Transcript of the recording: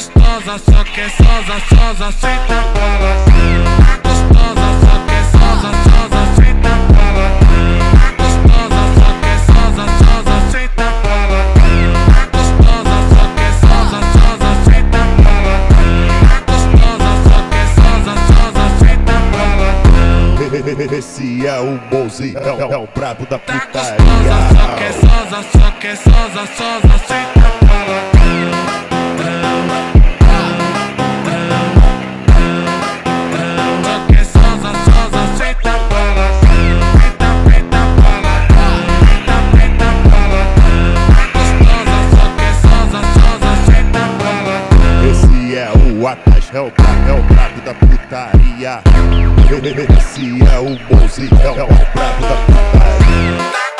Gostosa, só que é sosa, sosa, senta bala. Gostosa, só que é sosa, sosa, senta bala. Gostosa, só que é sosa, sosa, senta bala. Gostosa, só que é sosa, sosa, senta bala. Gostosa, só que é sosa, sosa, senta bala. Esse é o Mozi, é o brabo da Tá putaria. gostosa, só que é sosa, só que é sosa, sosa, senta bala. O Atash é o brabo da putaria. Esse é o Mozi, é o brabo da putaria.